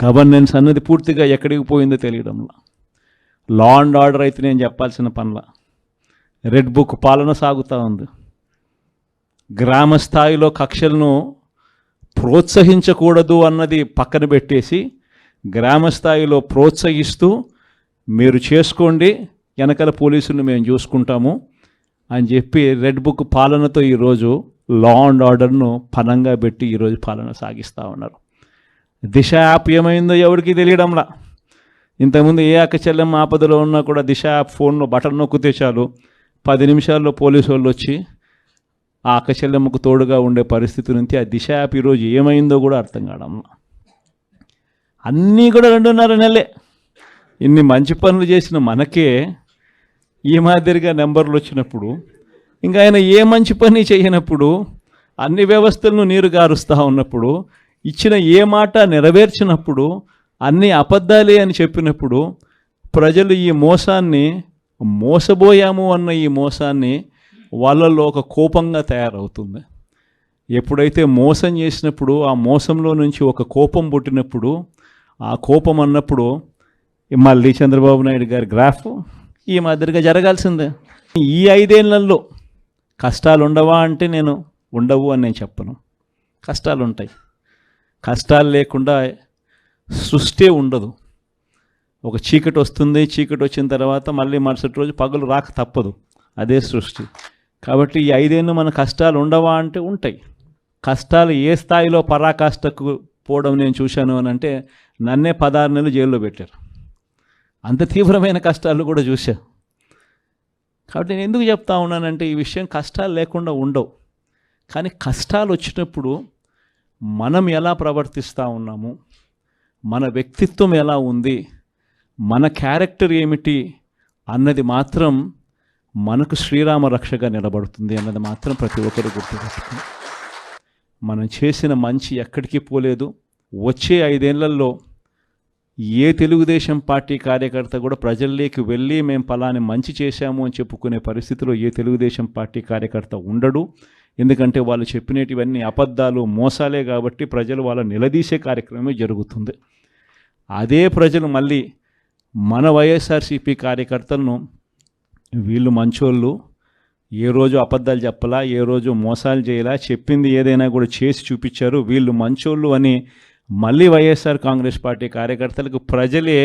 Governance అన్నది పూర్తిగా ఎక్కడికి పోయిందో తెలియడంలా. లా అండ్ ఆర్డర్ అయితే నేను చెప్పాల్సిన పనుల రెడ్ బుక్ పాలన సాగుతూ ఉంది. గ్రామ స్థాయిలో కక్షలను ప్రోత్సహించకూడదు అన్నది పక్కన పెట్టేసి గ్రామ స్థాయిలో ప్రోత్సహిస్తూ మీరు చేసుకోండి, వెనకాల పోలీసులను మేము చూసుకుంటాము అని చెప్పి రెడ్ బుక్ పాలనతో ఈరోజు లా అండ్ ఆర్డర్ను పనంగా పెట్టి ఈరోజు పాలన సాగిస్తూ ఉన్నారు. దిశ యాప్ ఏమైందో ఎవరికి తెలియడంలా. ఇంతకుముందు ఏ అక్క చెల్లెమ్మ ఆపదలో ఉన్నా కూడా దిశ యాప్ ఫోన్లో బటన్ నొక్కితే చాలు 10 నిమిషాల్లో పోలీసు వాళ్ళు వచ్చి ఆ అక్క చెల్లెమ్మకు తోడుగా ఉండే పరిస్థితి నుంచి ఆ దిశ యాప్ ఈరోజు ఏమైందో కూడా అర్థం కావడంలా. అన్నీ కూడా 2.5 నెలలే. ఇన్ని మంచి పనులు చేసిన మనకే ఈ మాదిరిగా నెంబర్లు వచ్చినప్పుడు, ఇంకా ఆయన ఏ మంచి పని చేయనప్పుడు, అన్ని వ్యవస్థలను నీరు గారుస్తూ ఉన్నప్పుడు, ఇచ్చిన ఏ మాట నెరవేర్చినప్పుడు, అన్ని అబద్ధాలే అని చెప్పినప్పుడు ప్రజలు ఈ మోసాన్ని మోసబోయాము అన్న ఈ మోసాన్ని వాళ్ళల్లో ఒక కోపంగా తయారవుతుంది. ఎప్పుడైతే మోసం చేసినప్పుడు ఆ మోసంలో నుంచి ఒక కోపం పుట్టినప్పుడు, ఆ కోపం అన్నప్పుడు మళ్ళీ చంద్రబాబు నాయుడు గారి గ్రాఫ్ ఈ మాదిరిగా జరగాల్సిందే. ఈ 5 ఏళ్లలో కష్టాలు ఉండవా అంటే నేను ఉండవు అని నేను చెప్పను. కష్టాలు ఉంటాయి. కష్టాలు లేకుండా సృష్టి ఉండదు. ఒక చీకటి వస్తుంది, చీకటి వచ్చిన తర్వాత మళ్ళీ మరుసటి రోజు పగలు రాక తప్పదు, అదే సృష్టి. కాబట్టి ఈ 5 ఏళ్ళు మన కష్టాలు ఉండవా అంటే ఉంటాయి. కష్టాలు ఏ స్థాయిలో పరాకాష్ఠకు పోవడం నేను చూశాను అని అంటే నన్నే 16 నెలలు జైల్లో పెట్టారు. అంత తీవ్రమైన కష్టాలు కూడా చూశా. కాబట్టి నేను ఎందుకు చెప్తా ఉన్నానంటే ఈ విషయం కష్టాలు లేకుండా ఉండవు. కానీ కష్టాలు వచ్చినప్పుడు మనం ఎలా ప్రవర్తిస్తూ ఉన్నాము, మన వ్యక్తిత్వం ఎలా ఉంది, మన క్యారెక్టర్ ఏమిటి అన్నది మాత్రం మనకు శ్రీరామ రక్షగా నిలబడుతుంది అన్నది మాత్రం ప్రతి ఒక్కరు గుర్తుపెట్టుకుంది. మనం చేసిన మంచి ఎక్కడికి పోలేదు. వచ్చే 5 ఏళ్లలో ఏ తెలుగుదేశం పార్టీ కార్యకర్త కూడా ప్రజల్లోకి వెళ్ళి మేము పలాని మంచి చేశాము అని చెప్పుకునే పరిస్థితిలో ఏ తెలుగుదేశం పార్టీ కార్యకర్త ఉండడు. ఎందుకంటే వాళ్ళు చెప్పినటివన్నీ అబద్ధాలు, మోసాలే. కాబట్టి ప్రజలు వాళ్ళ నిలదీసే కార్యక్రమమే జరుగుతుంది. అదే ప్రజలు మళ్ళీ మన వైఎస్ఆర్సీపీ కార్యకర్తలను వీళ్ళు మంచోళ్ళు, ఏ రోజు అబద్ధాలు చెప్పలా, ఏ రోజు మోసాలు చేయలా, చెప్పింది ఏదైనా కూడా చేసి చూపించారు, వీళ్ళు మంచోళ్ళు అని మళ్ళీ వైఎస్ఆర్ కాంగ్రెస్ పార్టీ కార్యకర్తలకు ప్రజలే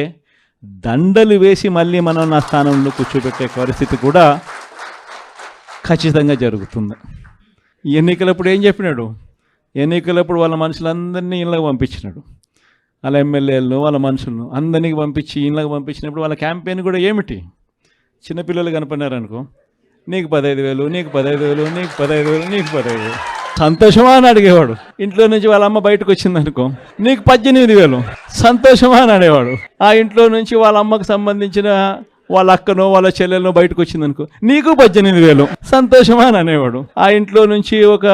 దండలు వేసి మళ్ళీ మనం నా స్థానంలో కూర్చోబెట్టే పరిస్థితి కూడా ఖచ్చితంగా జరుగుతుంది. ఎన్నికలప్పుడు ఏం చెప్పినాడు? ఎన్నికలప్పుడు వాళ్ళ మనుషులందరినీ ఇళ్ళకి పంపించినాడు. వాళ్ళ ఎమ్మెల్యేలను, వాళ్ళ మనుషులను అందరినీ పంపించి ఇళ్ళకి పంపించినప్పుడు వాళ్ళ క్యాంపెయిన్ కూడా ఏమిటి? చిన్నపిల్లలు కనపడినారనుకో, నీకు 15,000, నీకు 15,000, నీకు 15,000, నీకు 15,000. సంతోషమా అని అడిగేవాడు. ఇంట్లో నుంచి వాళ్ళ అమ్మ బయటకు వచ్చిందనుకో, నీకు 18,000, సంతోషమా అని అడిగేవాడు. ఆ ఇంట్లో నుంచి వాళ్ళ అమ్మకు సంబంధించిన వాళ్ళ అక్కనో వాళ్ళ చెల్లెలనో బయటకు వచ్చిందనుకో, నీకు 18,000, సంతోషమా అని అనేవాడు. ఆ ఇంట్లో నుంచి ఒక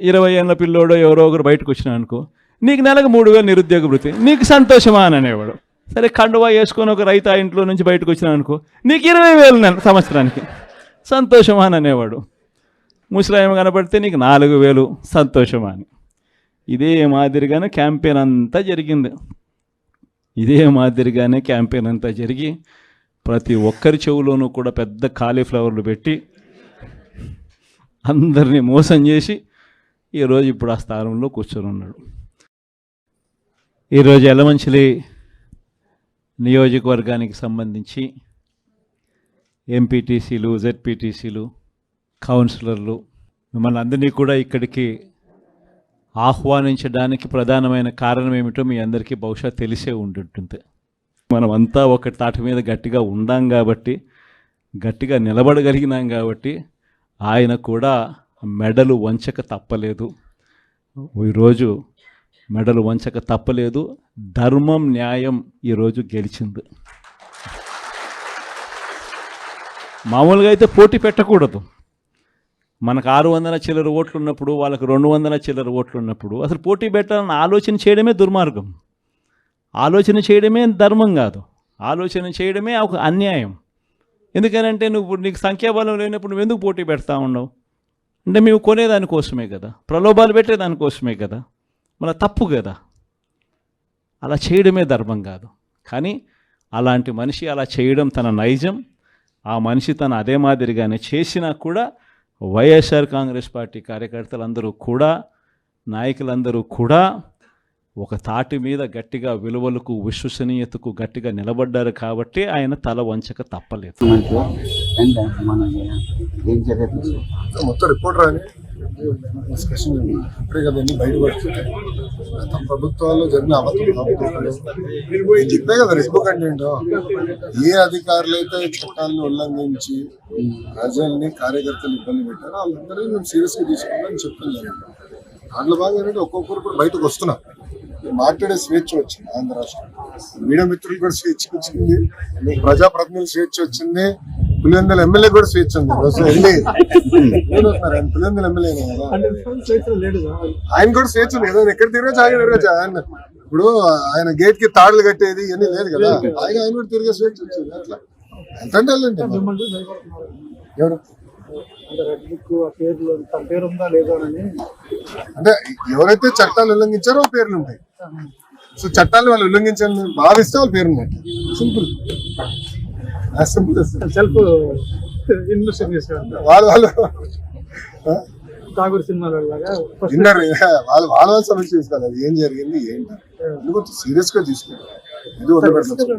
20 ఏళ్ళ పిల్లోడో ఎవరో ఒకరు బయటకు వచ్చినా అనుకో, నీకు నెలకు 3,000 నిరుద్యోగ వృత్తి, నీకు సంతోషమా అని అనేవాడు. సరే కండువా వేసుకొని ఒక రైతు ఆ ఇంట్లో నుంచి బయటకు వచ్చినా అనుకో, నీకు 20,000 సంవత్సరానికి, సంతోషమా అని అనేవాడు. ముసలాయమ కనపడితే నీకు 4,000, సంతోషమా అని. ఇదే మాదిరిగానే క్యాంపెయిన్ అంతా జరిగింది. ఇదే మాదిరిగానే క్యాంపెయిన్ అంతా జరిగి ప్రతి ఒక్కరి చెవులోనూ కూడా పెద్ద కాలీఫ్లవర్లు పెట్టి అందరినీ మోసం చేసి ఈరోజు ఇప్పుడు ఆ స్థానంలో కూర్చొని ఉన్నాడు. ఈరోజు యలమంచిలి నియోజకవర్గానికి సంబంధించి ఎంపీటీసీలు, జెడ్పీటీసీలు, కౌన్సిలర్లు మిమ్మల్ని అందరినీ కూడా ఇక్కడికి ఆహ్వానించడానికి ప్రధానమైన కారణం ఏమిటో మీ అందరికీ బహుశా తెలిసే ఉంటుంటుంది. మనమంతా ఒక తాటి మీద గట్టిగా ఉండాం కాబట్టి, గట్టిగా నిలబడగలిగినాం కాబట్టి ఆయన కూడా మెడలు వంచక తప్పలేదు. ఈరోజు మెడలు వంచక తప్పలేదు. ధర్మం, న్యాయం ఈరోజు గెలిచింది. మామూలుగా అయితే పోటీ పెట్టకూడదు. మనకు 600 చిల్లర ఓట్లు ఉన్నప్పుడు, వాళ్ళకు 200 చిల్లర ఓట్లు ఉన్నప్పుడు అసలు పోటీ పెట్టాలని ఆలోచన చేయడమే దుర్మార్గం. ఆలోచన చేయడమే ధర్మం కాదు, ఆలోచన చేయడమే ఒక అన్యాయం. ఎందుకనంటే నీకు సంఖ్యాబలం లేనప్పుడు నువ్వు ఎందుకు పోటీ పెడతా ఉండవు? అంటే మేము కొనేదానికోసమే కదా, ప్రలోభాలు పెట్టేదానికోసమే కదా, మన తప్పు కదా. అలా చేయడమే ధర్మం కాదు. కానీ అలాంటి మనిషి అలా చేయడం తన నైజం. ఆ మనిషి తను అదే మాదిరిగానే చేసినా కూడా వైఎస్ఆర్ కాంగ్రెస్ పార్టీ కార్యకర్తలందరూ కూడా, నాయకులందరూ కూడా ఒక తాటి మీద గట్టిగా విలువలకు, విశ్వసనీయతకు గట్టిగా నిలబడ్డారు కాబట్టి ఆయన తల వంచక తప్పలేదు. మొత్తం రిపోర్ట్ రాని డిస్కషన్ ఇప్పుడే కదా అన్ని బయటపడుతున్నాయి. గత ప్రభుత్వాల్లో జరిగిన అబద్ధాలు చెప్పే కదా రెడ్ బుక్ అంటే ఏంటో. ఏ అధికారులు అయితే చట్టాలను ఉల్లంఘించి ప్రజల్ని, కార్యకర్తలు ఇబ్బంది పెట్టారో వాళ్ళందరినీ మేము సీరియస్ గా తీసుకుంటామని చెప్తున్నాం. దాంట్లో భాగంగా ఏంటంటే ఒక్కొక్కరు కూడా బయటకు వస్తున్నాం. మాట్లాడే స్వేచ్ఛ వచ్చింది ఆంధ్ర రాష్ట్రం. మీడియా మిత్రులు కూడా స్వేచ్ఛ వచ్చింది, ప్రజాప్రతినిధులు స్వేచ్ఛ వచ్చింది, పులివెందుల ఎమ్మెల్యే కూడా స్వేచ్ఛ ఉంది. ఆయన పులివెందుల ఎమ్మెల్యే కదా, ఆయన కూడా స్వేచ్ఛ ఉంది కదా. ఎక్కడ తిరగచ్చు, ఆయన తిరగచ్చు. ఆయన ఇప్పుడు ఆయన గేట్ కి తాడులు కట్టేది ఇవన్నీ లేదు కదా, ఆయన కూడా తిరిగే స్వేచ్ఛ వచ్చింది. అట్లా ఎంతంటే ఎవరు అంటే ఎవరైతే చట్టాలు ఉల్లంఘించారో వాళ్ళ పేర్లు ఉంటాయి. సో చట్టాలు వాళ్ళు ఉల్లంఘించాలని భావిస్తే వాళ్ళ పేరు ఉన్నాయి. సింపుల్ సెల్ఫ్ ఇన్వెస్టిగేషన్ చేశారు వాళ్ళు ఠాగూర్ సినిమాలో లాగా విన్నారు. వాళ్ళ సమస్య తీసుకోవాలి. అది ఏం జరిగింది ఏంటి ఎందుకు సీరియస్ గా తీసుకుంటారు. ఇది వదిలిపెడతారు.